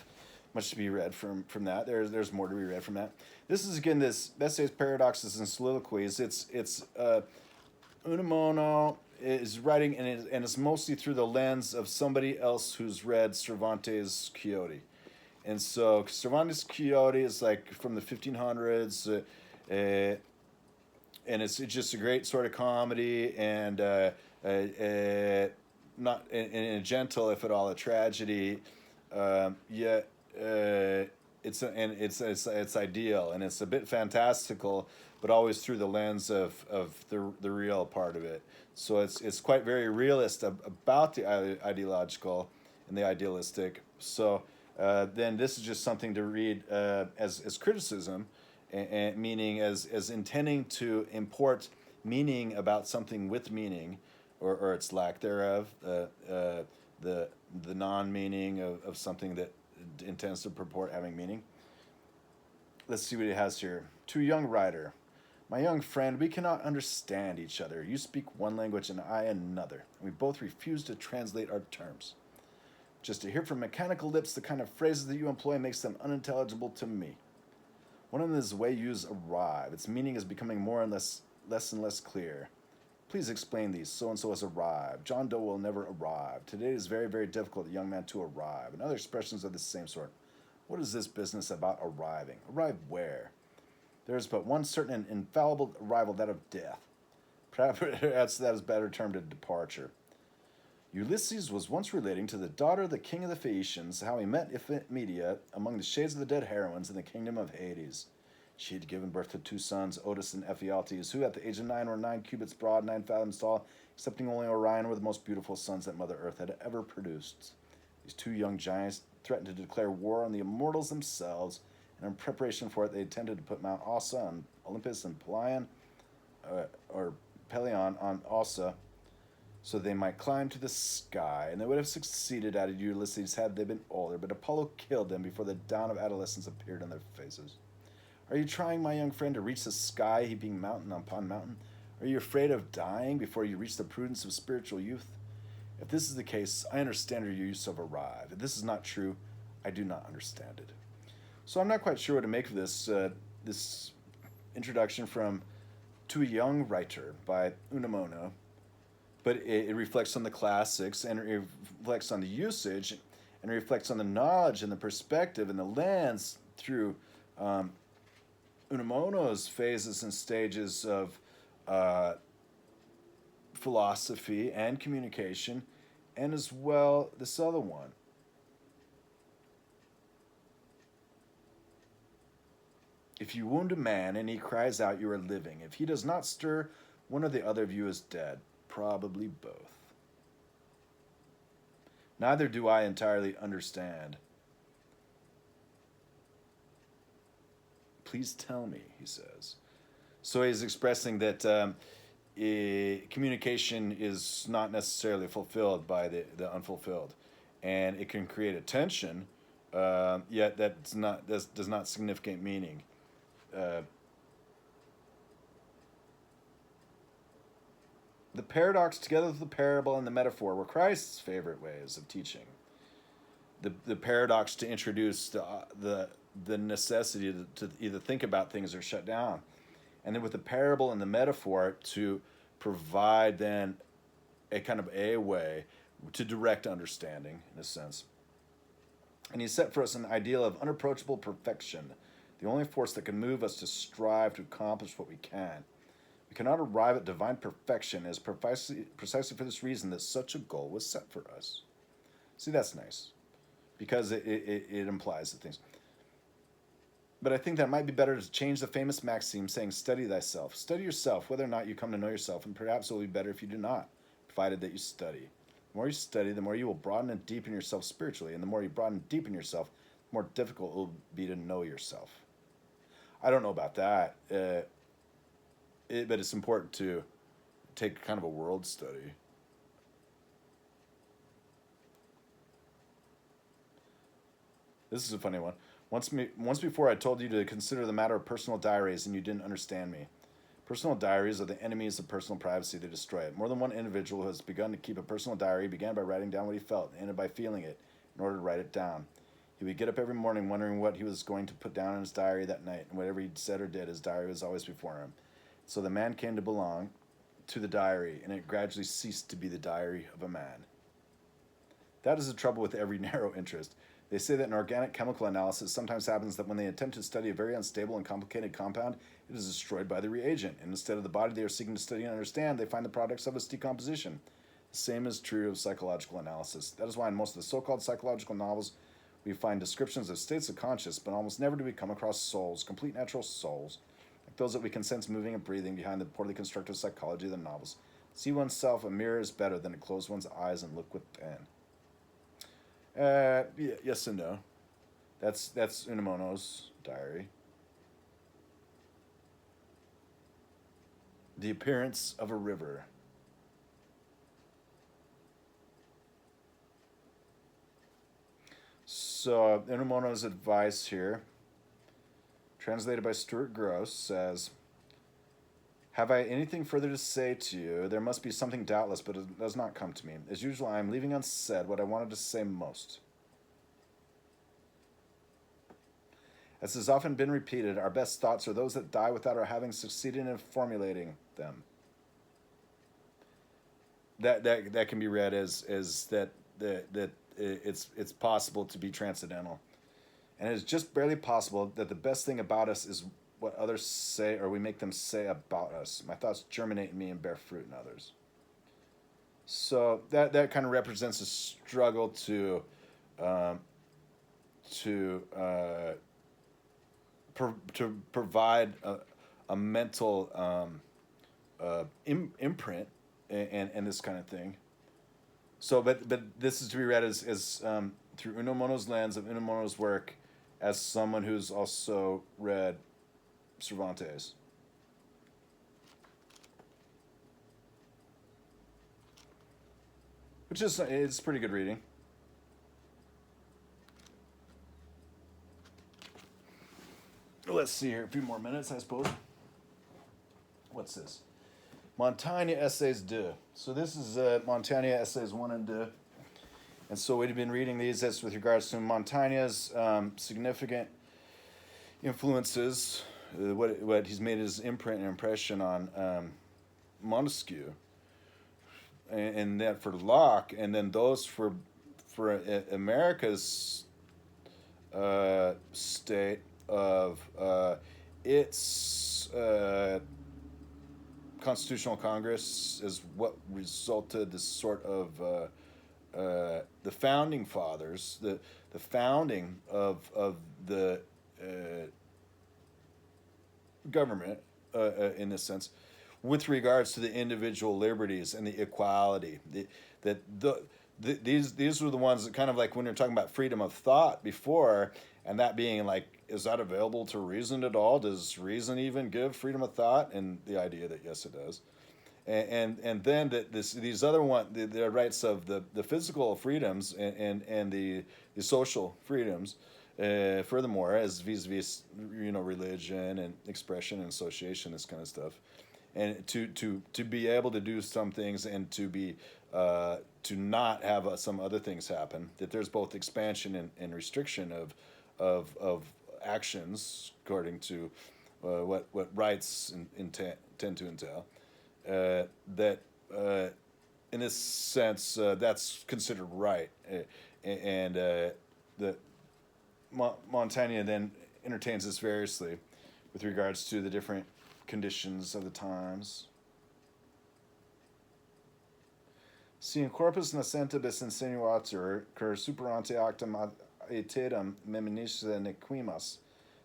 Speaker 1: much to be read from that. There's more to be read from that. This is again this essays, paradoxes, and soliloquies. It's Unamuno is writing, and it's mostly through the lens of somebody else who's read Cervantes' Quixote. And so Cervantes' Quixote is like from the 1500s, and it's just a great sort of comedy, and not in a gentle, if at all, a tragedy. Yet it's ideal, and it's a bit fantastical, but always through the lens of the real part of it. So it's quite very realist about the ideological and the idealistic. So then this is just something to read as criticism, and meaning as intending to import meaning about something with meaning, or its lack thereof, the non-meaning of something that intends to purport having meaning. Let's see what he has here. To a young writer, my young friend, we cannot understand each other. You speak one language and I another. We both refuse to translate our terms. Just to hear from mechanical lips the kind of phrases that you employ makes them unintelligible to me. One of them is the way you use arrive. Its meaning is becoming less and less clear. Please explain these. So-and-so has arrived. John Doe will never arrive. Today it is very, very difficult for a young man to arrive. And other expressions of the same sort. What is this business about arriving? Arrive where? There is but one certain and infallible arrival, that of death. Perhaps that is better termed a departure. Ulysses was once relating to the daughter of the king of the Phaeacians how he met Iphimedia among the shades of the dead heroines in the kingdom of Hades. She had given birth to two sons, Otis and Ephialtes, who at the age of 9 were 9 cubits broad, 9 fathoms tall, excepting only Orion were the most beautiful sons that Mother Earth had ever produced. These two young giants threatened to declare war on the immortals themselves, and in preparation for it, they intended to put Mount Ossa on Olympus and Pelion on Ossa, so they might climb to the sky, and they would have succeeded at Ulysses had they been older, but Apollo killed them before the dawn of adolescence appeared on their faces. Are you trying, my young friend, to reach the sky, heaping mountain upon mountain? Are you afraid of dying before you reach the prudence of spiritual youth? If this is the case, I understand your use of arrive. If this is not true, I do not understand it. So I'm not quite sure what to make of this introduction from To a Young Writer by Unamuno, but it reflects on the classics, and it reflects on the usage, and it reflects on the knowledge and the perspective and the lens through Unamuno's phases and stages of philosophy and communication, and as well this other one. If you wound a man and he cries out, you are living. If he does not stir, one or the other of you is dead. Probably both. Neither do I entirely understand. Please tell me, he says. So he's expressing that communication is not necessarily fulfilled by the unfulfilled, and it can create a tension, yet that does not significant meaning. The paradox, together with the parable and the metaphor, were Christ's favorite ways of teaching. The paradox to introduce the necessity to either think about things or shut down, and then with the parable and the metaphor to provide then a kind of a way to direct understanding, in a sense. And he set for us an ideal of unapproachable perfection, the only force that can move us to strive to accomplish what we can. We cannot arrive at divine perfection, as precisely for this reason that such a goal was set for us. See, that's nice, because it implies the things. But I think that it might be better to change the famous maxim saying, study thyself. Study yourself, whether or not you come to know yourself, and perhaps it will be better if you do not, provided that you study. The more you study, the more you will broaden and deepen yourself spiritually, and the more you broaden and deepen yourself, the more difficult it will be to know yourself. I don't know about that, but it's important to take kind of a world study. This is a funny one. Once before I told you to consider the matter of personal diaries, and you didn't understand me. Personal diaries are the enemies of personal privacy. They destroy it. More than one individual who has begun to keep a personal diary began by writing down what he felt and ended by feeling it in order to write it down. He would get up every morning wondering what he was going to put down in his diary that night, and whatever he said or did, his diary was always before him. So the man came to belong to the diary, and it gradually ceased to be the diary of a man. That is the trouble with every narrow interest. They say that in organic chemical analysis, sometimes happens that when they attempt to study a very unstable and complicated compound, it is destroyed by the reagent, and instead of the body they are seeking to study and understand, they find the products of its decomposition. The same is true of psychological analysis. That is why in most of the so-called psychological novels, we find descriptions of states of conscious, but almost never do we come across souls, complete natural souls, like those that we can sense moving and breathing behind the poorly constructed psychology of the novels. See oneself, a mirror is better than to close one's eyes and look within. Yes and no. That's Unamuno's diary. The appearance of a river. So Unamuno's advice here, translated by Stuart Gross, says, "Have I anything further to say to you? There must be something doubtless, but it does not come to me. As usual, I am leaving unsaid what I wanted to say most. As has often been repeated, our best thoughts are those that die without our having succeeded in formulating them." That can be read as that it's possible to be transcendental, and it is just barely possible that the best thing about us is what others say or we make them say about us. My thoughts germinate in me and bear fruit in others. So that kind of represents a struggle to provide a mental imprint and this kind of thing. So, but this is to be read as through Unamuno's lens of Unamuno's work, as someone who's also read Cervantes. Which is, it's pretty good reading. Let's see here, a few more minutes, I suppose. What's this? Montaigne Essays 2. So this is Montaigne Essays 1 and 2. And so we've been reading these as with regards to Montaigne's significant influences, what he's made his imprint and impression on Montesquieu, and that for Locke, and then those for America's state of its Constitutional Congress is what resulted this sort of the founding fathers, the founding of the government in this sense, with regards to the individual liberties and the equality. These were the ones that kind of like when you're talking about freedom of thought before, and that being like, is that available to reason at all? Does reason even give freedom of thought? And the idea that yes, it does. And then that these other the rights of the physical freedoms and the social freedoms, furthermore, as vis-a-vis religion and expression and association, this kind of stuff, and to be able to do some things and to be to not have some other things happen. That there's both expansion and restriction of actions according to what rights tend to entail. That in this sense that's considered right, and that Montaigne then entertains this variously with regards to the different conditions of the times. Si in corpus nascentibus insinuatur, cur superante actum aetedam meminis nequimas,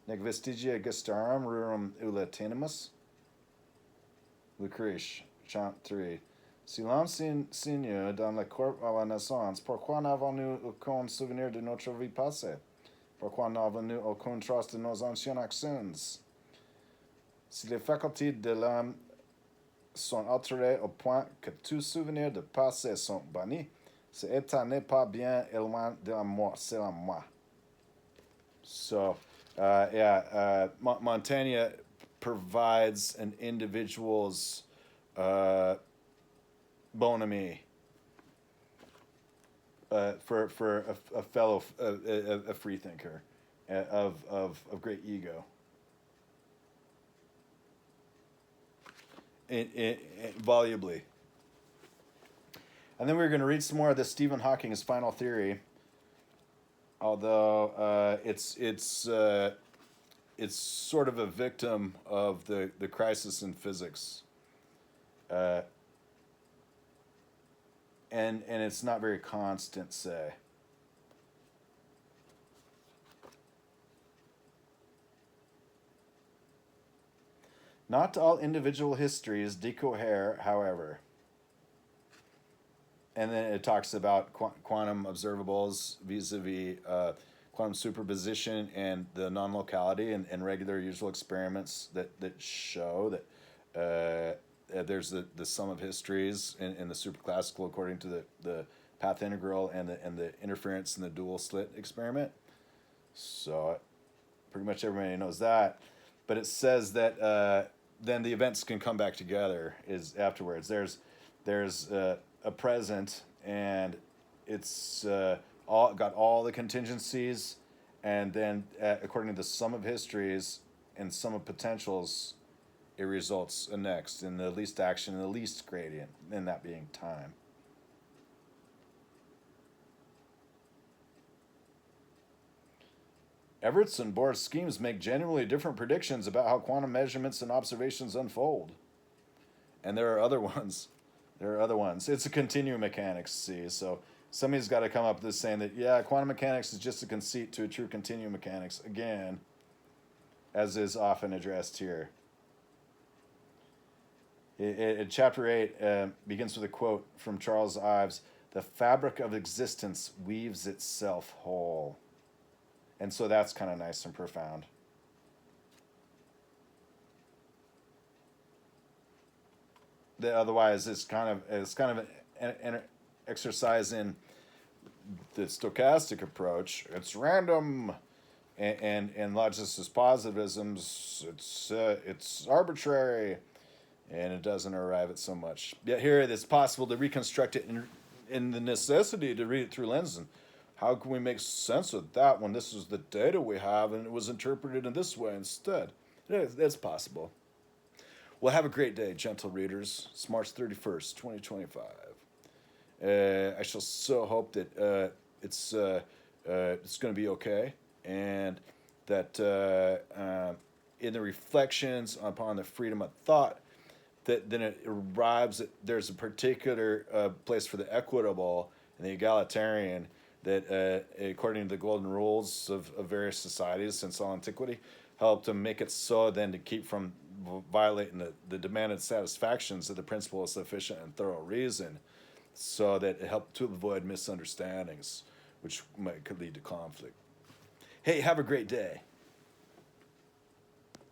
Speaker 1: nec vestigia gestarum rurum ulla tenemus. Lucrece, chant 3. Si l'homme signe dans le corps à la naissance, pourquoi n'avons-nous aucun souvenir de notre vie passée? Pourquoi n'avons-nous aucune trace de nos anciennes actions? Si les facultés de l'âme sont altérées au point que tout souvenir de passé sont bannis, cet état n'est pas bien et loin de la mort, c'est la mort. So, Montaigne provides an individual's bonhomie for a fellow a free thinker of great ego. Volubly. And then we're going to read some more of this Stephen Hawking's final theory, although it's sort of a victim of the crisis in physics, and it's not very constant, say. Not all individual histories decohere, however. And then it talks about quantum observables vis-a-vis quantum superposition and the non-locality and regular usual experiments that show that there's the sum of histories in the superclassical according to the path integral and the interference in the dual slit experiment. So pretty much everybody knows that. But it says that then the events can come back together is afterwards. There's a present, and it's got all the contingencies, and then according to the sum of histories and sum of potentials, it results next in the least action and the least gradient, and that being time. Everett's and Bohr's schemes make genuinely different predictions about how quantum measurements and observations unfold. And there are other ones. It's a continuum mechanics, see. So somebody's got to come up with this saying that, yeah, quantum mechanics is just a conceit to a true continuum mechanics, again, as is often addressed here. Chapter 8 begins with a quote from Charles Ives: "The fabric of existence weaves itself whole." And so that's kind of nice and profound. Otherwise, it's kind of an exercise in the stochastic approach. It's random, and logicist positivism's it's arbitrary, and it doesn't arrive at so much. Yet here it is possible to reconstruct it in the necessity to read it through lenses. And how can we make sense of that when this is the data we have and it was interpreted in this way instead? It's possible. Well, have a great day, gentle readers. It's March 31st, 2025. I shall so hope that it's going to be okay, and that in the reflections upon the freedom of thought, that then it arrives that there's a particular place for the equitable and the egalitarian that, according to the golden rules of various societies since all antiquity, help to make it so then to keep from violating the demanded satisfactions of the principle of sufficient and thorough reason, so that it helped to avoid misunderstandings, which could lead to conflict. Hey, have a great day.